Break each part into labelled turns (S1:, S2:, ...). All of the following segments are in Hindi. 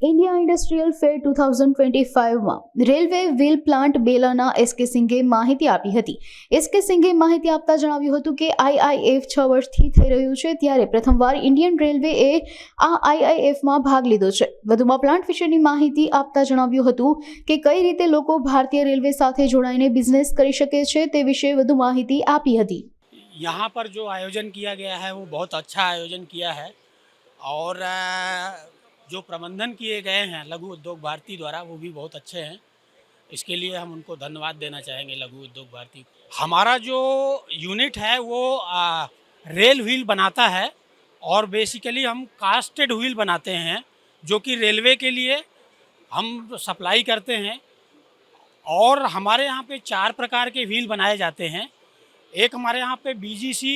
S1: ઇન્ડિયા ઇન્ડસ્ટ્રીયલ ફેર 2025માં રેલવે વ્હીલ પ્લાન્ટ બેલાના એસકે સિંઘે માહિતી આપી હતી. એસકે સિંઘે માહિતી આપતા જણાવ્યું હતું કે આઈઆઈએફ 6 વર્ષથી થઈ રહ્યું છે, ત્યારે પ્રથમવાર ઇન્ડિયન રેલવેએ આ આઈઆઈએફમાં ભાગ લીધો છે. વધુમાં પ્લાન્ટ વિશેની માહિતી આપતા જણાવ્યું હતું કે કઈ રીતે લોકો ભારતીય રેલવે સાથે જોડાઈને બિઝનેસ કરી શકે છે તે વિશે વધુ માહિતી આપી હતી.
S2: यहाँ पर जो आयोजन किया गया है वो बहुत अच्छा आयोजन किया है और जो प्रबंधन किए गए हैं लघु उद्योग भारती द्वारा वो भी बहुत अच्छे हैं. इसके लिए हम उनको धन्यवाद देना चाहेंगे लघु उद्योग भारती. हमारा जो यूनिट है वो रेल व्हील बनाता है और बेसिकली हम कास्टेड व्हील बनाते हैं जो कि रेलवे के लिए हम सप्लाई करते हैं. और हमारे यहाँ पे 4 प्रकार के व्हील बनाए जाते हैं. एक हमारे यहाँ पे बीजीसी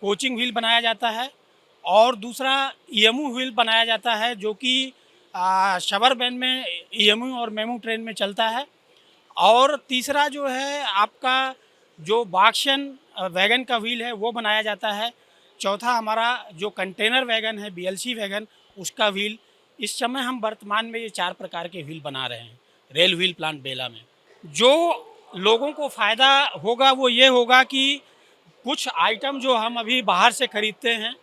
S2: कोचिंग व्हील बनाया जाता है और दूसरा ईएमयू व्हील बनाया जाता है जो कि शबरबैन में ईएमयू और मेमू ट्रेन में चलता है. और तीसरा जो है आपका जो बाक्शन वैगन का व्हील है वो बनाया जाता है. चौथा हमारा जो कंटेनर वैगन है बीएलसी वैगन उसका व्हील. इस समय हम वर्तमान में ये 4 प्रकार के व्हील बना रहे हैं रेल व्हील प्लांट बेला में. जो लोगों को फ़ायदा होगा वो ये होगा कि कुछ आइटम जो हम अभी बाहर से ख़रीदते हैं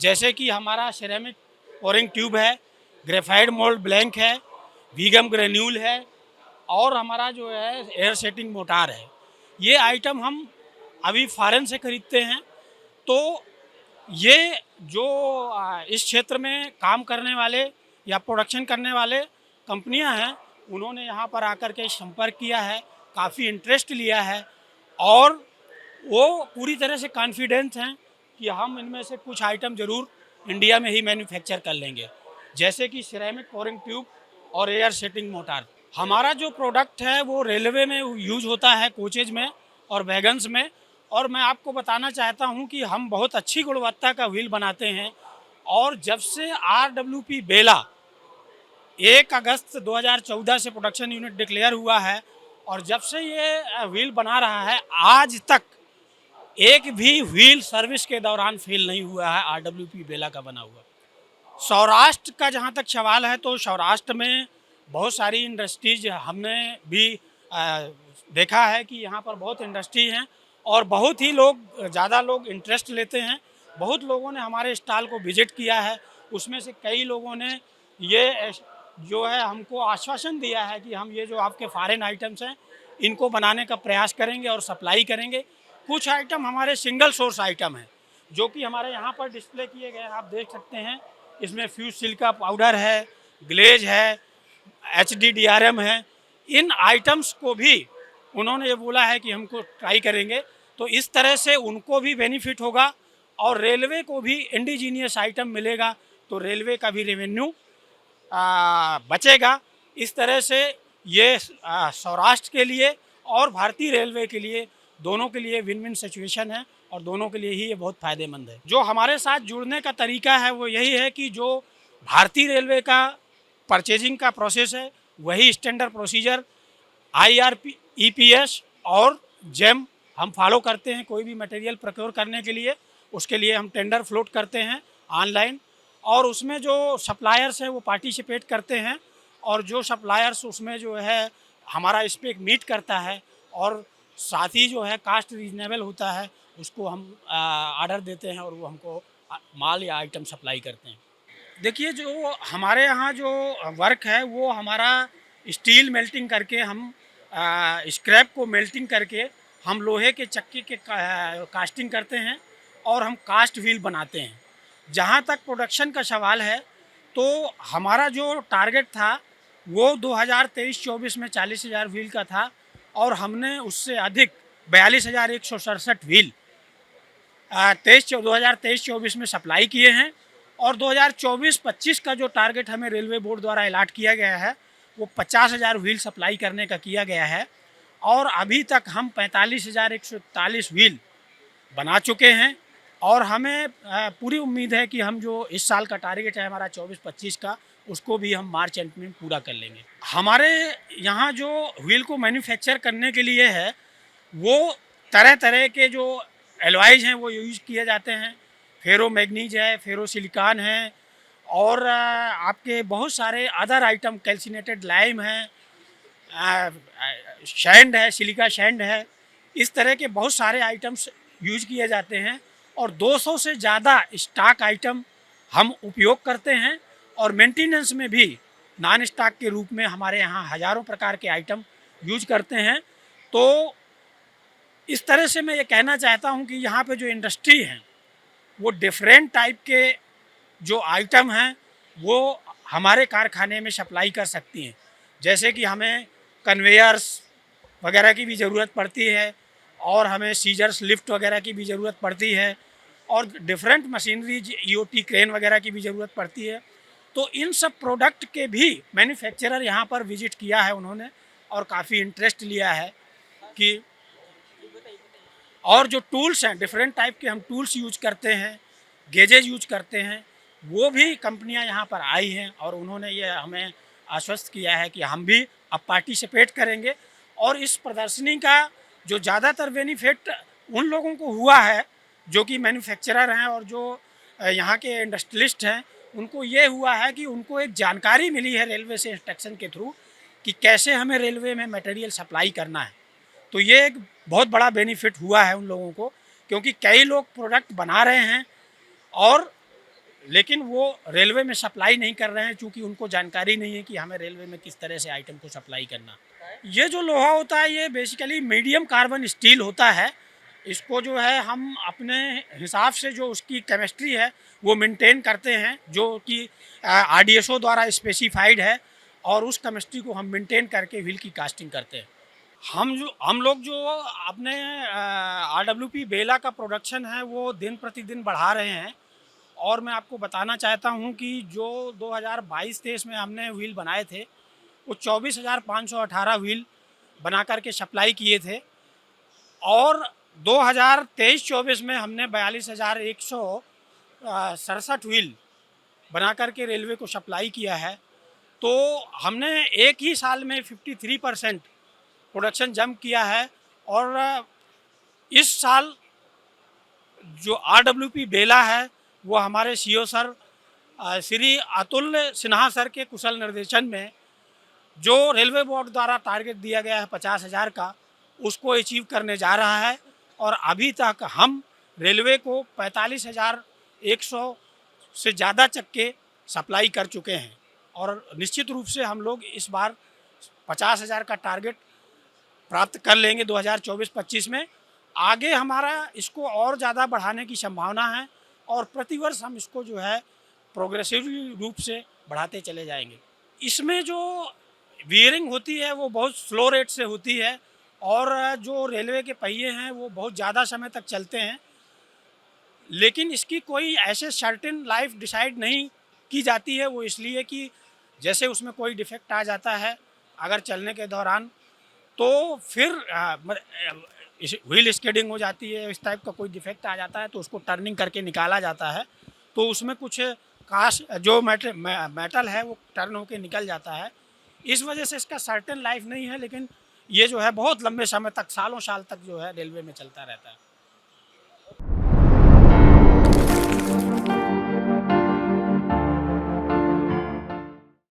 S2: जैसे कि हमारा सिरेमिक पोरिंग ट्यूब है, ग्रेफाइट मोल्ड ब्लैंक है, वीगम ग्रेन्यूल है और हमारा जो है एयर सेटिंग मोटार है. ये आइटम हम अभी फॉरेन से ख़रीदते हैं. तो ये जो इस क्षेत्र में काम करने वाले या प्रोडक्शन करने वाले कंपनियां हैं उन्होंने यहाँ पर आकर के संपर्क किया है, काफ़ी इंटरेस्ट लिया है और वो पूरी तरह से कॉन्फिडेंस हैं कि हम इनमें से कुछ आइटम ज़रूर इंडिया में ही मैन्युफैक्चर कर लेंगे, जैसे कि सिरेमिक पोरिंग ट्यूब और एयर सेटिंग मोटार. हमारा जो प्रोडक्ट है वो रेलवे में यूज होता है कोचेज में और वैगन्स में. और मैं आपको बताना चाहता हूँ कि हम बहुत अच्छी गुणवत्ता का व्हील बनाते हैं. और जब से RWP बेला 1 अगस्त 2014 से प्रोडक्शन यूनिट डिक्लेयर हुआ है और जब से ये व्हील बना रहा है आज तक एक भी व्हील सर्विस के दौरान फेल नहीं हुआ है RWP बेला का बना हुआ. सौराष्ट्र का जहाँ तक सवाल है तो सौराष्ट्र में बहुत सारी इंडस्ट्रीज हमने भी देखा है कि यहाँ पर बहुत इंडस्ट्री हैं और बहुत ही ज़्यादा लोग इंटरेस्ट लेते हैं. बहुत लोगों ने हमारे स्टॉल को विजिट किया है. उसमें से कई लोगों ने ये जो है हमको आश्वासन दिया है कि हम ये जो आपके फॉरेन आइटम्स हैं इनको बनाने का प्रयास करेंगे और सप्लाई करेंगे. कुछ आइटम हमारे सिंगल सोर्स आइटम हैं जो कि हमारे यहाँ पर डिस्प्ले किए गए हैं, आप देख सकते हैं. इसमें फ्यूज सिल्क का पाउडर है, ग्लेज है, HDDRM है. इन आइटम्स को भी उन्होंने ये बोला है कि हमको ट्राई करेंगे. तो इस तरह से उनको भी बेनिफिट होगा और रेलवे को भी इंडिजीनियस आइटम मिलेगा तो रेलवे का भी रेवेन्यू बचेगा. इस तरह से ये सौराष्ट्र के लिए और भारतीय रेलवे के लिए दोनों के लिए विन विन सिचुएशन है और दोनों के लिए ही ये बहुत फ़ायदेमंद है. जो हमारे साथ जुड़ने का तरीका है वो यही है कि जो भारतीय रेलवे का परचेजिंग का प्रोसेस है वही स्टैंडर्ड प्रोसीजर IRP EPS और जेम हम फॉलो करते हैं. कोई भी मटेरियल प्रोक्योर करने के लिए उसके लिए हम टेंडर फ्लोट करते हैं ऑनलाइन और उसमें जो सप्लायर्स हैं वो पार्टिसिपेट करते हैं और जो सप्लायर्स उसमें जो है हमारा स्पेक मीट करता है और साथ ही जो है कास्ट रीजनेबल होता है उसको हम ऑर्डर देते हैं और वो हमको माल या आइटम सप्लाई करते हैं. देखिए जो हमारे यहाँ जो वर्क है वो हमारा स्टील मेल्टिंग करके हम स्क्रैप को मेल्टिंग करके हम लोहे के चक्की के कास्टिंग करते हैं और हम कास्ट व्हील बनाते हैं. जहाँ तक प्रोडक्शन का सवाल है तो हमारा जो टारगेट था वो 2023-24 में 40,000 व्हील का था और हमने उससे अधिक 42,167 व्हील 2023-24 में सप्लाई किए हैं. और 2024-25 का जो टारगेट हमें रेलवे बोर्ड द्वारा अलाट किया गया है वो 50,000 व्हील सप्लाई करने का किया गया है और अभी तक हम 45,141 व्हील बना चुके हैं. और हमें पूरी उम्मीद है कि हम जो इस साल का टारगेट है हमारा 24-25 का उसको भी हम मार्च एंड में पूरा कर लेंगे. हमारे यहाँ जो व्हील को मैन्युफैक्चर करने के लिए है वो तरह तरह के जो एलॉयज हैं वो यूज़ किए जाते हैं. फेरो मैग्नीज है, फेरो सिलिकॉन है और आपके बहुत सारे अदर आइटम कैल्सिनेटेड लाइम है, शैंड है, सिलिका शैंड है, इस तरह के बहुत सारे आइटम्स यूज किए जाते हैं और 200 से ज़्यादा स्टॉक आइटम हम उपयोग करते हैं और मेंटेनेंस में भी नॉन स्टॉक के रूप में हमारे यहाँ हज़ारों प्रकार के आइटम यूज करते हैं। तो इस तरह से मैं ये कहना चाहता हूँ कि यहाँ पे जो इंडस्ट्री है वो डिफरेंट टाइप के जो आइटम हैं वो हमारे कारखाने में सप्लाई कर सकती हैं। जैसे कि हमें कन्वेयर्स वगैरह की भी ज़रूरत पड़ती है और हमें सीजर्स लिफ्ट वगैरह की भी ज़रूरत पड़ती है और डिफरेंट मशीनरी ईओटी क्रेन वगैरह की भी ज़रूरत पड़ती है। तो इन सब प्रोडक्ट के भी मैन्युफैक्चरर यहाँ पर विजिट किया है उन्होंने और काफ़ी इंटरेस्ट लिया है कि और जो टूल्स हैं डिफरेंट टाइप के हम टूल्स यूज करते हैं, गेजेज यूज करते हैं, वो भी कंपनियां यहाँ पर आई हैं और उन्होंने ये हमें आश्वस्त किया है कि हम भी अब पार्टिसिपेट करेंगे। और इस प्रदर्शनी का जो ज़्यादातर बेनिफिट उन लोगों को हुआ है जो कि मैन्युफैक्चरर हैं और जो यहाँ के इंडस्ट्रियलिस्ट हैं, उनको ये हुआ है कि उनको एक जानकारी मिली है रेलवे से इंस्ट्रक्शन के थ्रू कि कैसे हमें रेलवे में मटेरियल सप्लाई करना है। तो ये एक बहुत बड़ा बेनिफिट हुआ है उन लोगों को, क्योंकि कई लोग प्रोडक्ट बना रहे हैं और लेकिन वो रेलवे में सप्लाई नहीं कर रहे हैं क्योंकि उनको जानकारी नहीं है कि हमें रेलवे में किस तरह से आइटम को सप्लाई करना। ये जो लोहा होता है ये बेसिकली मीडियम कार्बन स्टील होता है। इसको जो है हम अपने हिसाब से जो उसकी केमिस्ट्री है वो मेंटेन करते हैं जो कि आरडीएसओ द्वारा स्पेसिफाइड है और उस केमिस्ट्री को हम मेंटेन करके व्हील की कास्टिंग करते हैं। हम लोग जो अपने आरडब्ल्यूपी बेला का प्रोडक्शन है वो दिन प्रतिदिन बढ़ा रहे हैं और मैं आपको बताना चाहता हूं कि जो 2022-23 में हमने व्हील बनाए थे वो 24,518 व्हील बना करके सप्लाई किए थे और 2023-24 में हमने 42,167 व्हील बना करके रेलवे को सप्लाई किया है। तो हमने एक ही साल में 53% प्रोडक्शन जंप किया है और इस साल जो आरडब्ल्यूपी बेला है वो हमारे CEO sir Shri Atul Sinha sir के कुशल निर्देशन में जो रेलवे बोर्ड द्वारा टारगेट दिया गया है 50,000 का, उसको अचीव करने जा रहा है और अभी तक हम रेलवे को 45,100 से ज़्यादा चक्के सप्लाई कर चुके हैं और निश्चित रूप से हम लोग इस बार 50,000 का टारगेट प्राप्त कर लेंगे 2024-25 में। आगे हमारा इसको और ज़्यादा बढ़ाने की संभावना है और प्रतिवर्ष हम इसको जो है प्रोग्रेसिव रूप से बढ़ाते चले जाएंगे। इसमें जो वियरिंग होती है वो बहुत स्लो रेट से होती है और जो रेलवे के पहिए हैं वो बहुत ज़्यादा समय तक चलते हैं, लेकिन इसकी कोई ऐसे सर्टेन लाइफ डिसाइड नहीं की जाती है। वो इसलिए कि जैसे उसमें कोई डिफेक्ट आ जाता है अगर चलने के दौरान तो फिर व्हील स्किडिंग हो जाती है, इस टाइप का कोई डिफेक्ट आ जाता है तो उसको टर्निंग करके निकाला जाता है। तो उसमें कुछ कास्ट जो मेटल है वो टर्न होके निकल जाता है, इस वजह से इसका सर्टेन लाइफ नहीं है, लेकिन ये जो है बहुत लंबे समय तक सालों साल तक जो है रेलवे में चलता रहता है।